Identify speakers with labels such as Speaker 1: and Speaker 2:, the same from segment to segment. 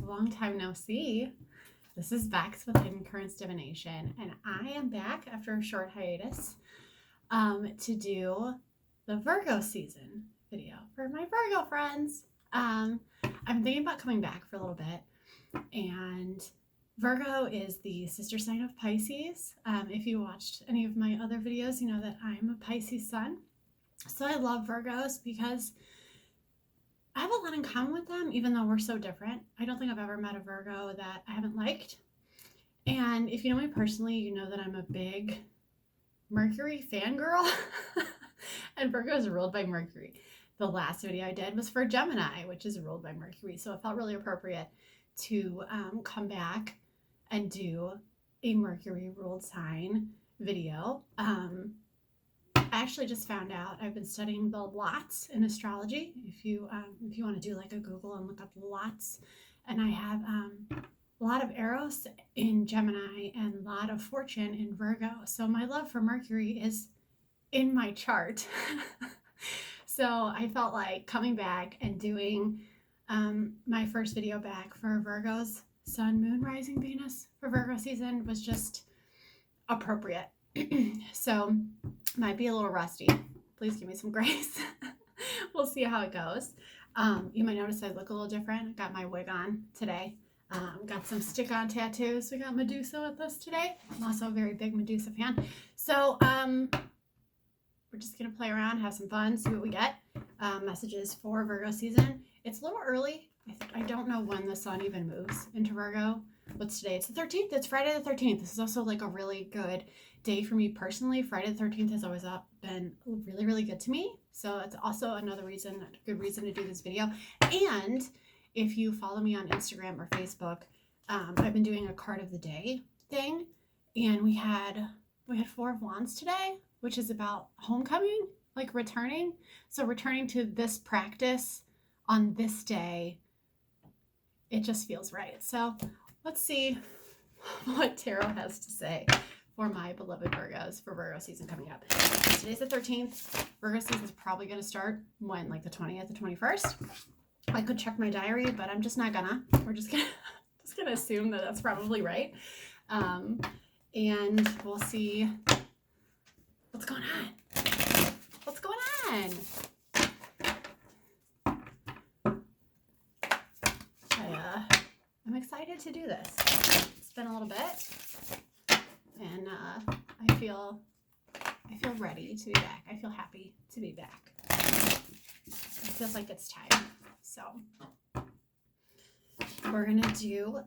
Speaker 1: long time no see. This is Bex with Hidden Currents Divination, and I am back after a short hiatus to do the Virgo season video for my Virgo friends. I'm thinking about coming back for a little bit, and Virgo is the sister sign of Pisces. If you watched any of my other videos, you know that I'm a Pisces sun. So I love Virgos because I have a lot in common with them, even though we're so different. I don't think I've ever met a Virgo that I haven't liked. And if you know me personally, you know that I'm a big Mercury fangirl. And Virgo is ruled by Mercury. The last video I did was for Gemini, which is ruled by Mercury. So it felt really appropriate to come back and do a Mercury ruled sign video. I actually just found out I've been studying the lots in astrology. If you want to do like a Google and look up the lots, and I have a lot of Eros in Gemini and a lot of Fortune in Virgo. So my love for Mercury is in my chart. So I felt like coming back and doing my first video back for Virgo's Sun, Moon, Rising, Venus for Virgo season was just appropriate. So might be a little rusty. Please give me some grace. We'll see how it goes. You might notice I look a little different. I got my wig on today. Got some stick-on tattoos. We got Medusa with us today. I'm also a very big Medusa fan. So we're just going to play around, have some fun, see what we get. Messages for Virgo season. It's a little early. I don't know when the sun even moves into Virgo. What's today? It's the 13th. It's Friday the 13th. This is also like a really good day for me personally. Friday the 13th has always been really, really good to me. So it's also another good reason to do this video. And if you follow me on Instagram or Facebook, I've been doing a card of the day thing. And we had Four of Wands today, which is about homecoming, like returning. So returning to this practice on this day, it just feels right. So let's see what Tarot has to say for my beloved Virgos for Virgo season coming up. Today's the 13th. Virgo season is probably going to start when, like the 20th, the 21st. I could check my diary, but I'm just not gonna. We're just gonna assume that that's probably right. And we'll see what's going on. What's going on? I'm excited to do this. It's been a little bit, and I feel ready to be back. I feel happy to be back. It feels like it's time. So we're gonna do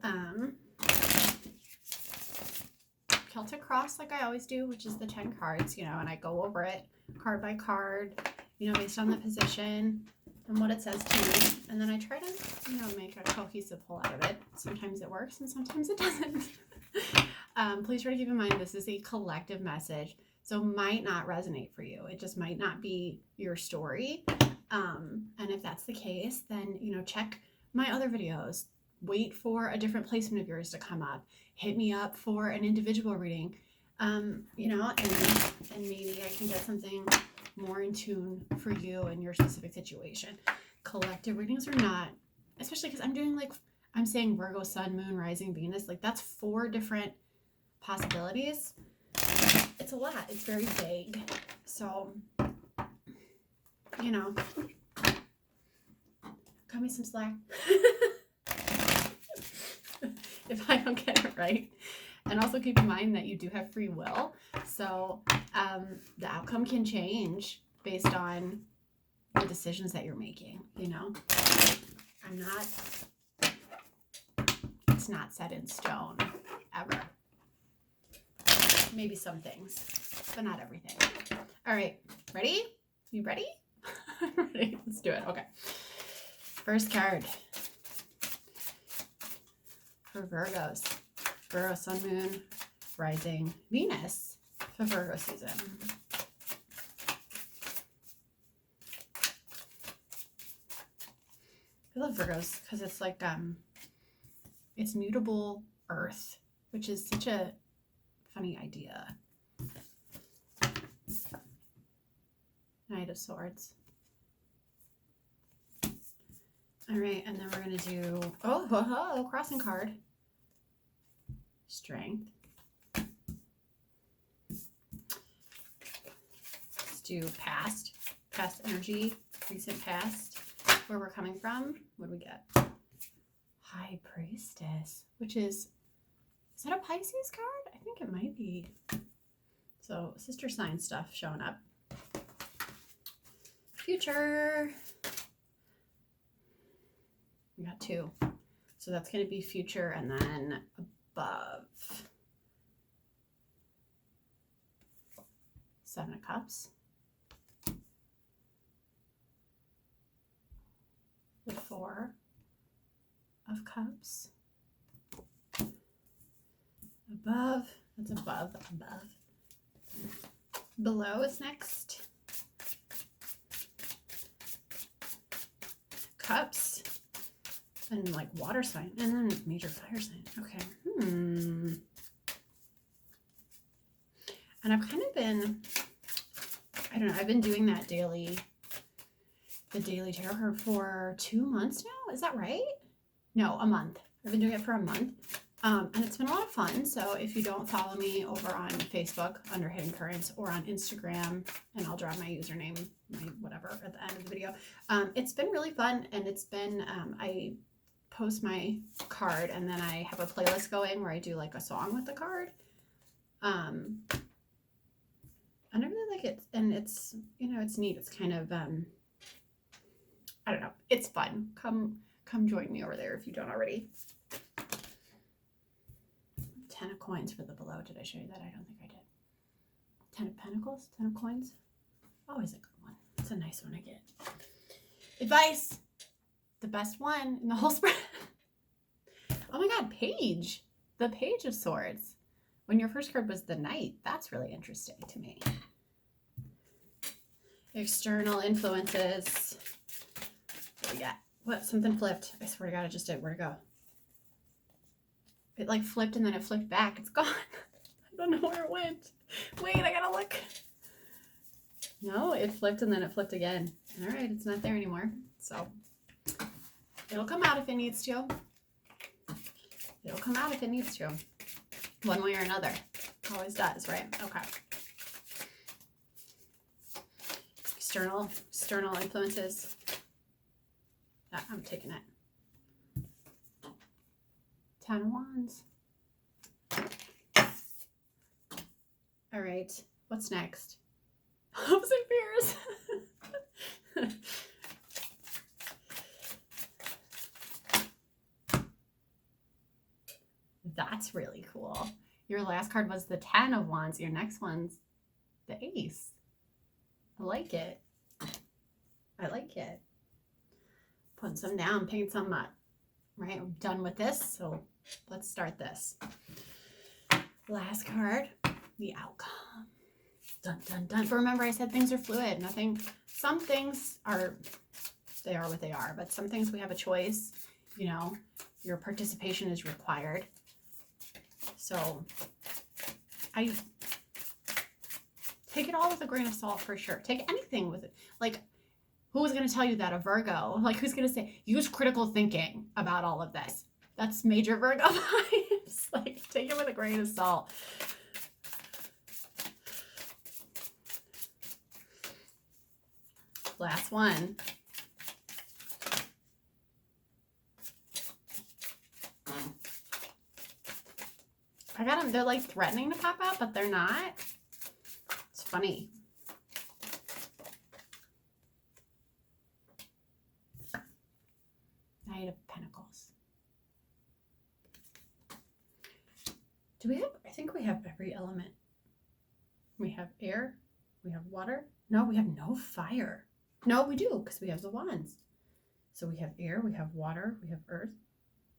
Speaker 1: Celtic Cross like I always do, which is the 10 cards, and I go over it card by card, based on the position and what it says to me, and then I try to, make a cohesive whole out of it. Sometimes it works and sometimes it doesn't. Please try to keep in mind this is a collective message, so might not resonate for you. It just might not be your story. And if that's the case, then, check my other videos. Wait for a different placement of yours to come up. Hit me up for an individual reading, and maybe I can get something more in tune for you and your specific situation. Collective readings or not, especially because I'm saying Virgo, Sun, Moon, Rising, Venus, like that's 4 different possibilities. It's a lot. It's very vague. So, cut me some slack if I don't get it right. And also keep in mind that you do have free will. So the outcome can change based on the decisions that you're making, it's not set in stone, ever. Maybe some things, but not everything. All right, ready? You ready? Ready? Let's do it. Okay. First card for Virgos. Virgo, Sun, Moon, Rising, Venus for Virgo season. I love Virgos because it's like it's mutable earth, which is such a funny idea. Knight of Swords. All right, and then we're going to do, oh, crossing card. Strength. Let's do past energy, recent past, where we're coming from. What do we get? High Priestess, which is that a Pisces card? I think it might be. So sister sign stuff showing up. Future. We got 2. So that's going to be future and then above. 7 of Cups. The 4 of Cups. Above. That's above. Below is next. Cups. And like water sign. And then major fire sign. Okay. And I've kind of been, I don't know, I've been doing that the daily tarot card for 2 months now. Is that right? No, a month. I've been doing it for a month. And it's been a lot of fun. So if you don't follow me over on Facebook under Hidden Currents or on Instagram, and I'll drop my username, my whatever at the end of the video. It's been really fun. And it's been, I post my card and then I have a playlist going where I do like a song with the card. And I really like it. And it's, you know, it's neat. It's kind of, I don't know. It's fun. Come join me over there if you don't already. 10 of coins for the below. Did I show you that? I don't think I did. 10 of pentacles, 10 of coins. Always a good one. It's a nice one I get. Advice. The best one in the whole spread. Oh my God, Page. The Page of Swords. When your first card was the Knight. That's really interesting to me. External influences. What do we got? What? Something flipped. I swear to God, it just did. Where'd it go? It like flipped and then it flipped back. It's gone. I don't know where it went. Wait, I gotta look. No, it flipped and then it flipped again. All right, it's not there anymore. So it'll come out if it needs to. It'll come out if it needs to. One way or another. Always does, right? Okay. External influences. I'm taking it. 10 of Wands. All right, what's next? Hopes and fears. That's really cool. Your last card was the 10 of Wands. Your next one's the Ace. I like it. I like it. Putting some down, picking some up. Right, I'm done with this, so let's start this. Last card, the outcome. Dun, dun, dun. But remember, I said things are fluid. Some things are, they are what they are, but some things we have a choice. You know, your participation is required. So I take it all with a grain of salt for sure. Take anything with it. Like, who was going to tell you that? A Virgo? Like, who's going to say, use critical thinking about all of this? That's major Virgo vibes. Like, take it with a grain of salt. Last one. I got them. They're like threatening to pop out, but they're not. It's funny. Knight of Pentacles. Do we have, I think we have every element. We have air, we have water. No, we have no fire. No, we do, because we have the wands. So we have air, we have water, we have earth.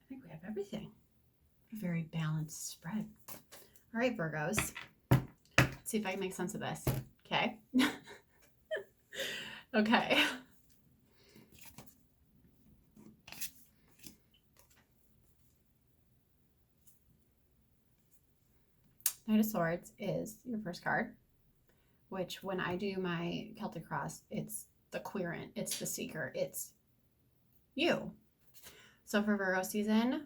Speaker 1: I think we have everything. A very balanced spread. All right, Virgos. Let's see if I can make sense of this. Okay. Okay. Knight of Swords is your first card, which when I do my Celtic Cross, it's the querent, it's the seeker, it's you. So for Virgo season,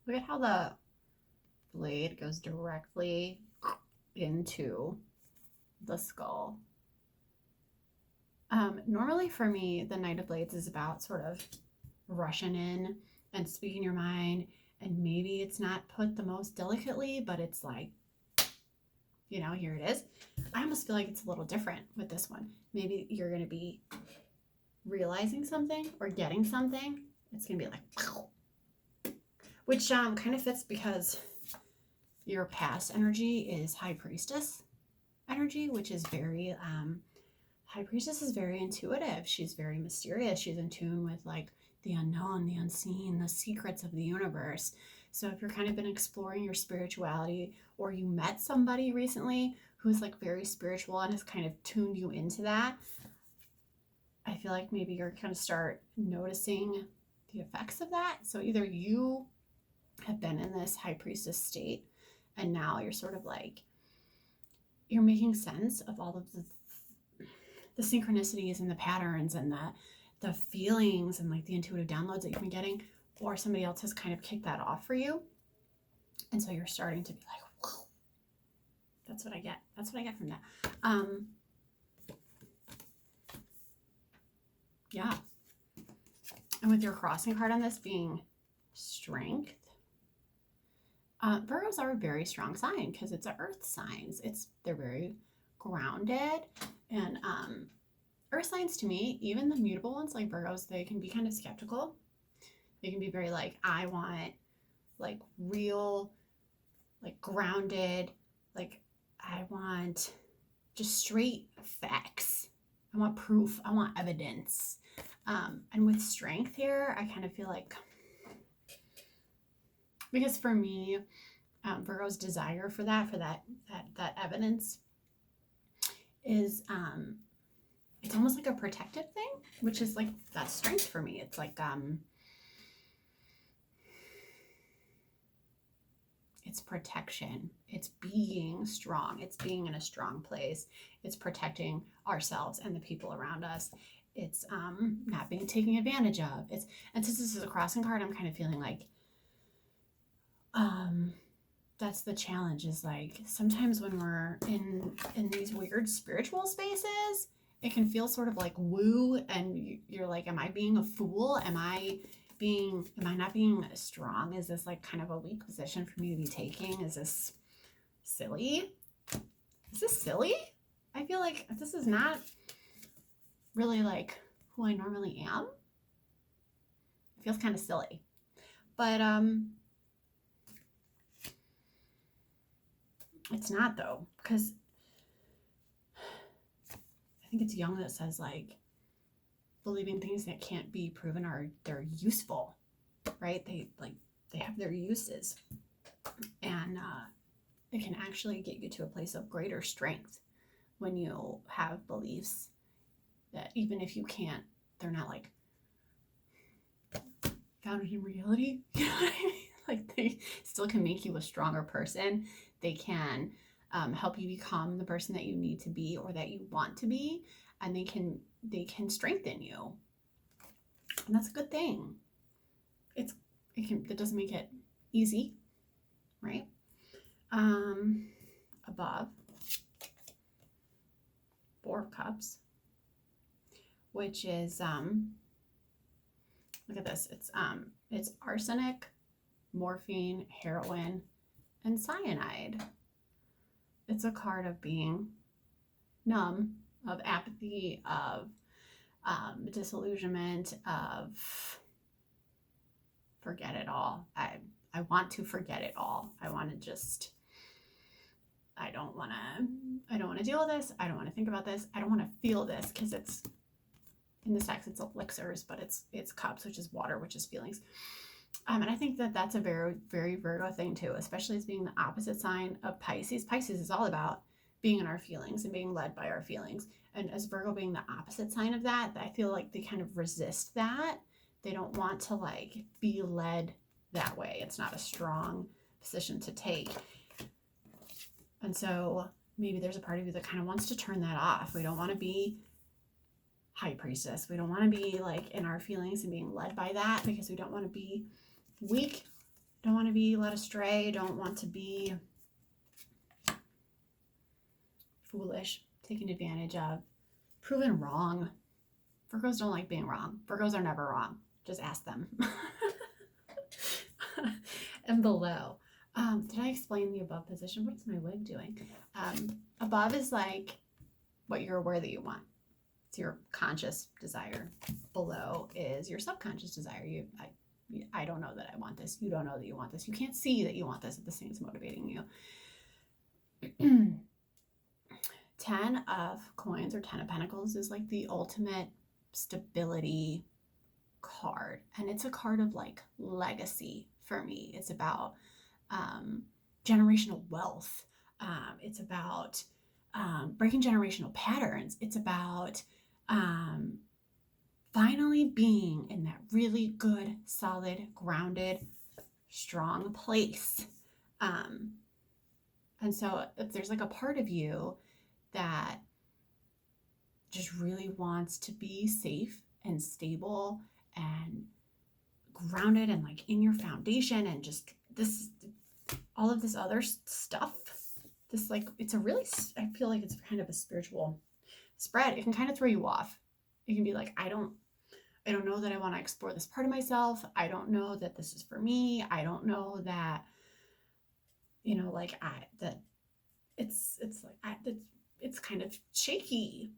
Speaker 1: look at how the blade goes directly into the skull. Normally for me, the Knight of Blades is about sort of rushing in and speaking your mind, and maybe it's not put the most delicately, but it's like, you know, here it is. I almost feel like it's a little different with this one. Maybe you're going to be realizing something or getting something. It's going to be like, wow. Which kind of fits because your past energy is High Priestess energy, which is very, High Priestess is very intuitive. She's very mysterious. She's in tune with like the unknown, the unseen, the secrets of the universe. So if you're kind of been exploring your spirituality, or you met somebody recently who's like very spiritual and has kind of tuned you into that, I feel like maybe you're going to start noticing the effects of that. So either you have been in this High Priestess state and now you're sort of like, you're making sense of all of the synchronicities and the patterns and the feelings and like the intuitive downloads that you've been getting, or somebody else has kind of kicked that off for you. And so you're starting to be like, whoa. That's what I get. That's what I get from that. Yeah. And with your crossing card on this being strength, Virgos are a very strong sign because it's an earth signs. They're very grounded, and earth signs to me, even the mutable ones like Virgos, they can be kind of skeptical. They can be very like, I want like real, like grounded, like I want just straight facts. I want proof. I want evidence. And with strength here, I kind of feel like, because for me, Virgo's desire for that evidence is, it's almost like a protective thing, which is like, that's strength for me. It's like, it's protection. It's being strong. It's being in a strong place. It's protecting ourselves and the people around us. It's not being taken advantage of. And since this is a crossing card, I'm kind of feeling like, that's the challenge, is like sometimes when we're in these weird spiritual spaces, it can feel sort of like woo, and you're like, am I being a fool? Am I not being strong? Is this like kind of a weak position for me to be taking? Is this silly? I feel like this is not really like who I normally am. It feels kind of silly. But it's not though, because I think it's Jung that says like, believing things that can't be proven they're useful, right? They have their uses, and it can actually get you to a place of greater strength when you have beliefs that even if you can't, they're not like founded in reality. You know what I mean? Like they still can make you a stronger person. They can help you become the person that you need to be or that you want to be, and they can strengthen you, and that's a good thing. It doesn't make it easy, right? Above, Four of Cups, which is look at this. It's arsenic, morphine, heroin, and cyanide. It's a card of being numb, of apathy, of disillusionment, of forget it all. I want to forget it all. I want to just, I don't want to deal with this. I don't want to think about this. I don't want to feel this, because it's, in this text, it's elixirs, but it's cups, which is water, which is feelings. And I think that that's a very, very Virgo thing too, especially as being the opposite sign of Pisces. Pisces is all about being in our feelings and being led by our feelings. And as Virgo being the opposite sign of that, I feel like they kind of resist that. They don't want to like be led that way. It's not a strong position to take. And so maybe there's a part of you that kind of wants to turn that off. We don't want to be high priestess. We don't want to be like in our feelings and being led by that, because we don't want to be weak, don't want to be led astray, don't want to be foolish, taken advantage of, proven wrong. Virgos don't like being wrong. Virgos are never wrong. Just ask them. And below, did I explain the above position? What is my wig doing? Above is like what you're aware that you want. It's your conscious desire. Below is your subconscious desire. I don't know that I want this. You don't know that you want this. You can't see that you want this if this thing's motivating you. 10 of coins or 10 of pentacles is like the ultimate stability card. And it's a card of like legacy for me. It's about generational wealth. It's about breaking generational patterns. It's about finally being in that really good, solid, grounded, strong place. And so if there's like a part of you that just really wants to be safe and stable and grounded and like in your foundation, and just this, all of this other stuff, this like, it's a really, I feel like it's kind of a spiritual spread. It can kind of throw you off. It can be like, I don't know that I want to explore this part of myself. I don't know that this is for me. I don't know that, you know, like it's kind of shaky.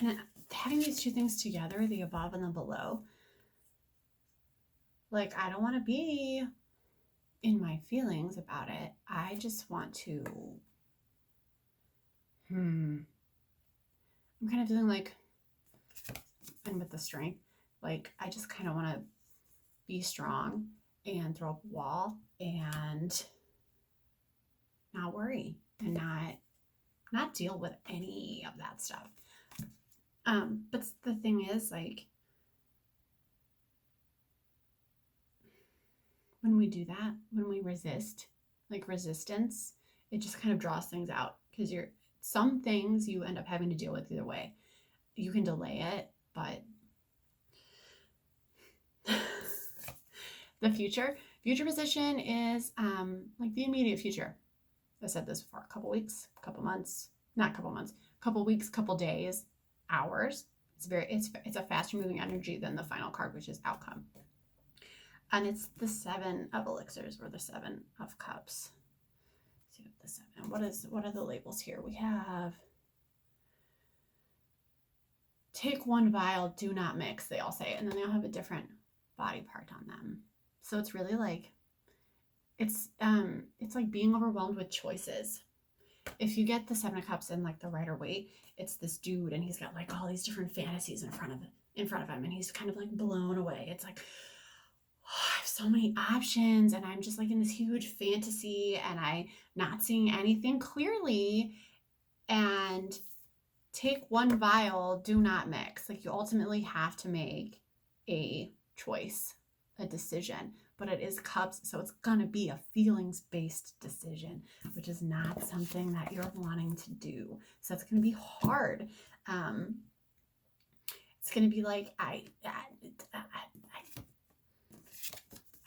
Speaker 1: And having these two things together, the above and the below, like, I don't want to be in my feelings about it. I just want to, I'm kind of feeling like, and with the strength, like, I just kind of want to be strong and throw up a wall and not worry and not deal with any of that stuff. But the thing is, like, when we do that, when we resist, like resistance, it just kind of draws things out, because some things you end up having to deal with either way. You can delay it, but the future position is like the immediate future. I said this before, couple weeks, couple months, couple weeks, couple days, hours. It's a faster moving energy than the final card, which is outcome. And it's the 7 of elixirs, or the 7 of cups. Let's see what the 7. What are the labels here? We have take one vial, do not mix, they all say, and then they all have a different body part on them. So it's really like, it's like being overwhelmed with choices. If you get the 7 of cups in like the Rider-Waite, it's this dude and he's got like all these different fantasies in front of him, and he's kind of like blown away. It's like, oh, I have so many options, and I'm just like in this huge fantasy, and I'm not seeing anything clearly. And take one vial, do not mix. Like, you ultimately have to make a choice, a decision, but it is cups, so it's gonna be a feelings-based decision, which is not something that you're wanting to do. So it's gonna be hard. It's gonna be like, I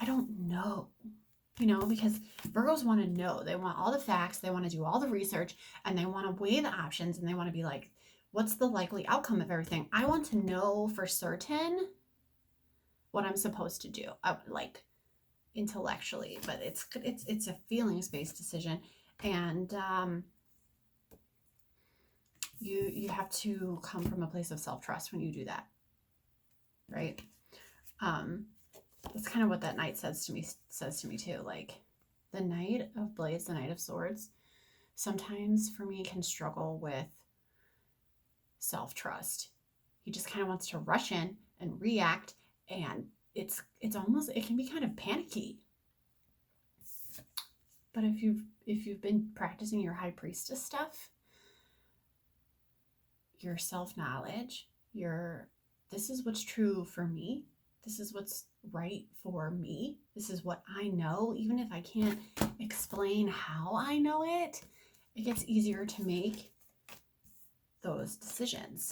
Speaker 1: don't know, you know, because Virgos want to know. They want all the facts, they want to do all the research, and they want to weigh the options, and they want to be like, what's the likely outcome of everything? I want to know for certain what I'm supposed to do, like intellectually, but it's a feelings-based decision, and you have to come from a place of self-trust when you do that, right? That's kind of what that Knight says to me too. Like, the Knight of Blades, the Knight of Swords, sometimes for me can struggle with self-trust. He just kind of wants to rush in and react, and it's almost, it can be kind of panicky. But if you've been practicing your high priestess stuff, your self-knowledge, this is what's true for me. This is what's right for me. This is what I know, even if I can't explain how I know it. it gets easier to make those decisions.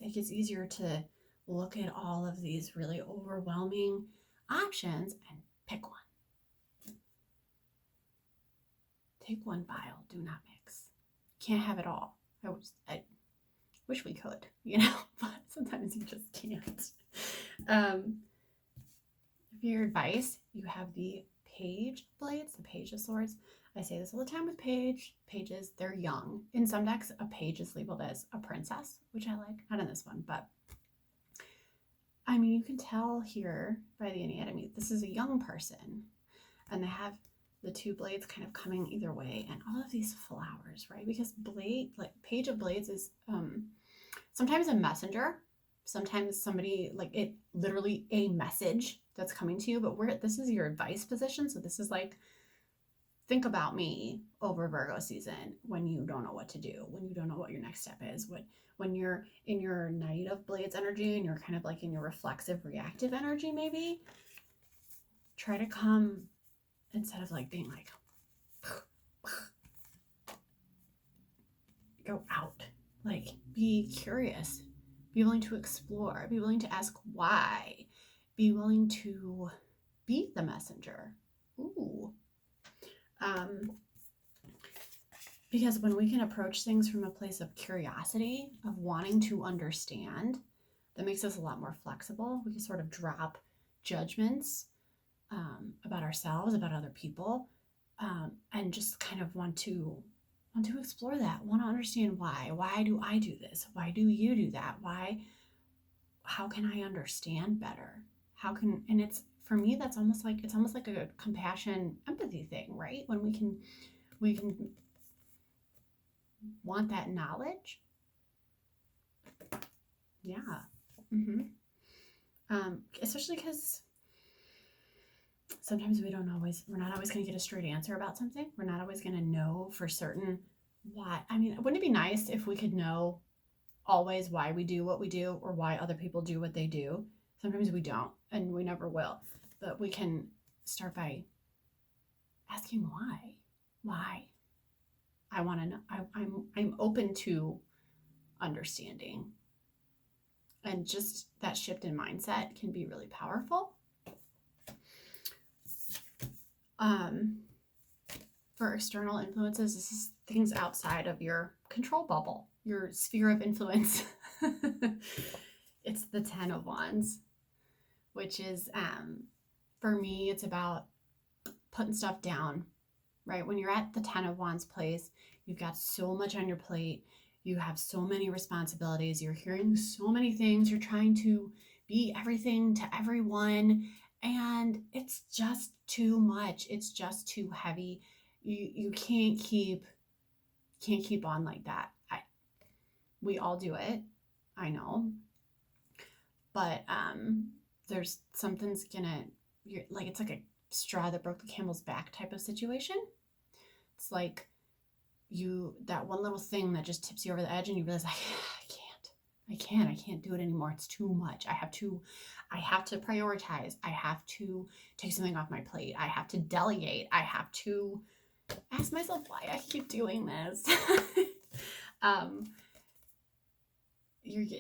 Speaker 1: It gets easier to look at all of these really overwhelming options and pick one. Take one vial, do not mix. Can't have it all. I wish we could, but sometimes you just can't. For your advice, you have the Page Blades, the Page of Swords. I say this all the time with pages, they're young. In some decks, a page is labeled as a princess, which I like. Not in this one, but I mean, you can tell here by the anatomy, this is a young person, and they have the two blades kind of coming either way, and all of these flowers, right? Because Page of Blades is sometimes a messenger, sometimes somebody, like, it literally a message that's coming to you, but this is your advice position. So this is like, think about me over Virgo season when you don't know what to do, when you don't know what your next step is, when you're in your Knight of Blades energy and you're kind of like in your reflexive, reactive energy, maybe try to come, instead of like being like, go out, like be curious, be willing to explore, be willing to ask why, be willing to be the messenger. Ooh. Because when we can approach things from a place of curiosity, of wanting to understand, that makes us a lot more flexible. We can sort of drop judgments about ourselves, about other people, and just kind of want to explore that, want to understand why. Why do I do this? Why do you do that? How can I understand better? And it's, for me, it's almost like a compassion, empathy thing, right? When we can want that knowledge. Yeah. Especially because sometimes we're not always going to get a straight answer about something. We're not always going to know for certain why. I mean, wouldn't it be nice if we could know always why we do what we do, or why other people do what they do? Sometimes we don't, and we never will. But we can start by asking why. Why? I want to know. I'm open to understanding. And just that shift in mindset can be really powerful. For external influences, this is things outside of your control bubble, your sphere of influence. It's the 10 of Wands, which is, for me, it's about putting stuff down, right? When you're at the 10 of Wands place, you've got so much on your plate. You have so many responsibilities. You're hearing so many things. You're trying to be everything to everyone. And it's just too much. It's just too heavy. You can't keep on like that. We all do it. I know. But there's something's gonna, it's like a straw that broke the camel's back type of situation. It's like that one little thing that just tips you over the edge, and you realize, I can't do it anymore. It's too much. I have to prioritize. I have to take something off my plate. I have to delegate. I have to ask myself why I keep doing this.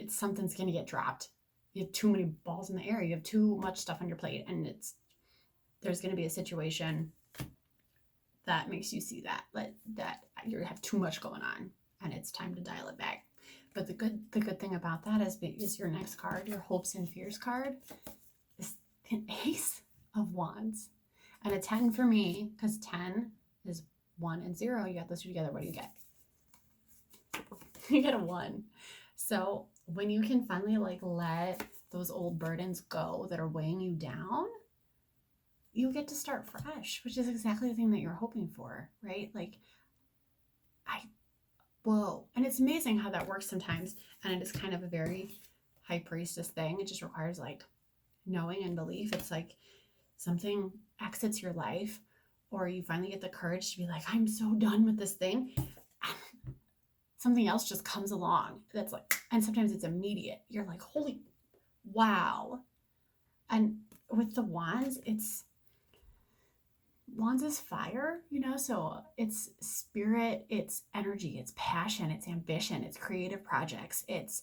Speaker 1: Something's going to get dropped. You have too many balls in the air. You have too much stuff on your plate, and there's going to be a situation that makes you see that you have too much going on, and it's time to dial it back. But the good thing about that is your next card, your Hopes and Fears card, is an Ace of Wands. And a 10 for me, because 10 is 1 and 0. You got those two together. What do you get? You get a 1. So when you can finally let those old burdens go that are weighing you down, you get to start fresh, which is exactly the thing that you're hoping for, right? Whoa. And it's amazing how that works sometimes. And it is kind of a very high priestess thing. It just requires knowing and belief. It's like something exits your life, or you finally get the courage to be like, I'm so done with this thing. Something else just comes along. And sometimes it's immediate. You're like, holy wow. And with the wands, it's Wands is fire, so it's spirit, it's energy, it's passion, it's ambition, it's creative projects, it's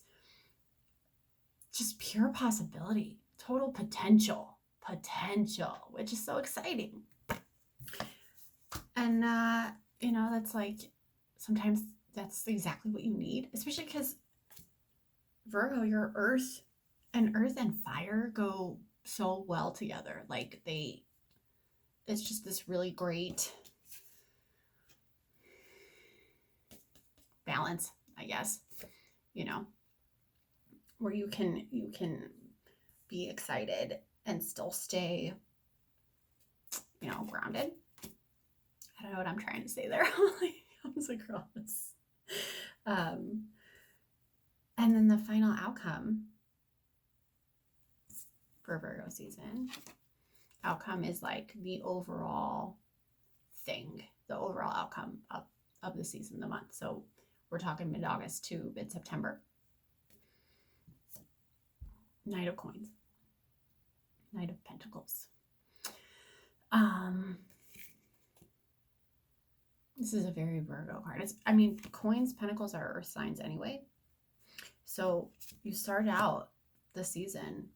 Speaker 1: just pure possibility, total potential, which is so exciting. And, that's like, sometimes that's exactly what you need, especially because Virgo, your earth and fire go so well together. Like it's just this really great balance, I guess, where you can be excited and still stay, grounded. I don't know what I'm trying to say there. Comes across. And then the final outcome for Virgo season. Outcome is like the overall thing, the overall outcome of the season, the month. So we're talking mid-August to mid-September. Knight of Coins. Knight of Pentacles. This is a very Virgo card. Coins, pentacles are earth signs anyway. So you start out the season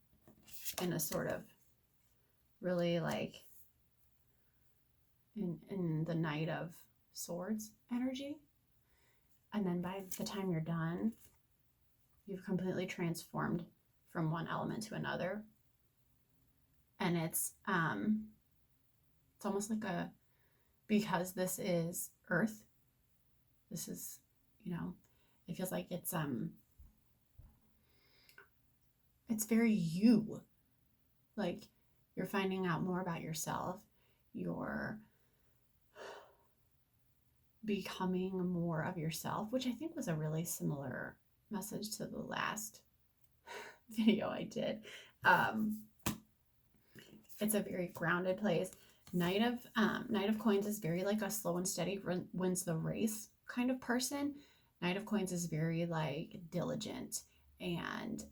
Speaker 1: in a sort of really like in the Knight of Swords energy. And then by the time you're done, you've completely transformed from one element to another. And it's almost like because this is earth, this is, it feels like it's very you. Like you're finding out more about yourself. You're becoming more of yourself, which I think was a really similar message to the last video I did. It's a very grounded place. Knight of Coins is very like a slow and steady wins the race kind of person. Knight of Coins is very like diligent and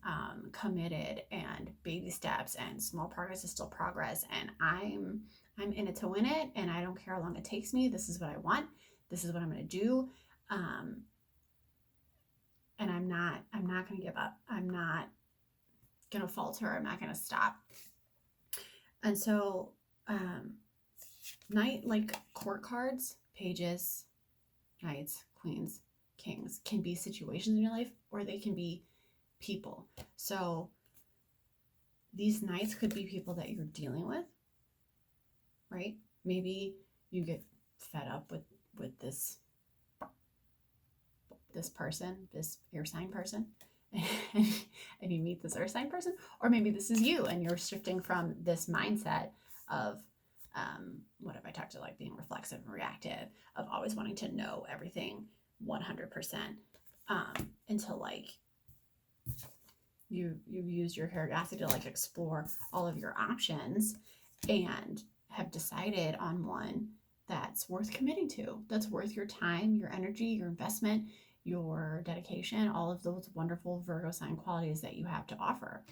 Speaker 1: committed and baby steps and small progress is still progress. And I'm in it to win it, and I don't care how long it takes me. This is what I want. This is what I'm going to do. And I'm not going to give up. I'm not going to falter. I'm not going to stop. And so, Knight, like court cards, pages, knights, queens, kings, can be situations in your life, or they can be people. So these knights could be people that you're dealing with, right? Maybe you get fed up with this person, this air sign person, and you meet this earth sign person, or maybe this is you and you're shifting from this mindset of what have I talked to, like being reflexive and reactive, of always wanting to know everything 100%, until like you've used your curiosity to like explore all of your options and have decided on one that's worth committing to, that's worth your time, your energy, your investment, your dedication, all of those wonderful Virgo sign qualities that you have to offer.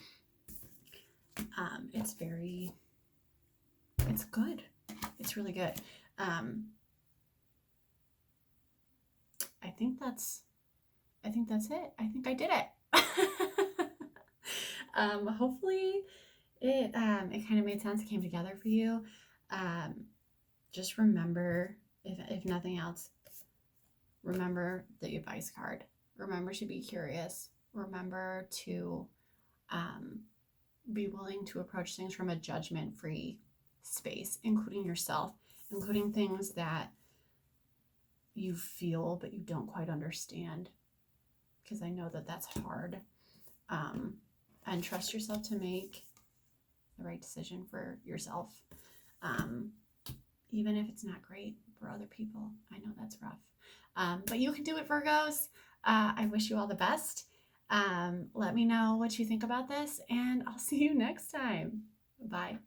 Speaker 1: It's good. It's really good. I think that's it. I think I did it. Hopefully it kind of made sense. It came together for you. Just remember, if nothing else, remember the advice card. Remember to be curious. Remember to be willing to approach things from a judgment-free space, including yourself, including things that you feel but you don't quite understand, because I know that that's hard. And trust yourself to make the right decision for yourself, even if it's not great for other people. I know that's rough, but you can do it, Virgos. I wish you all the best. Let me know what you think about this, and I'll see you next time. Bye.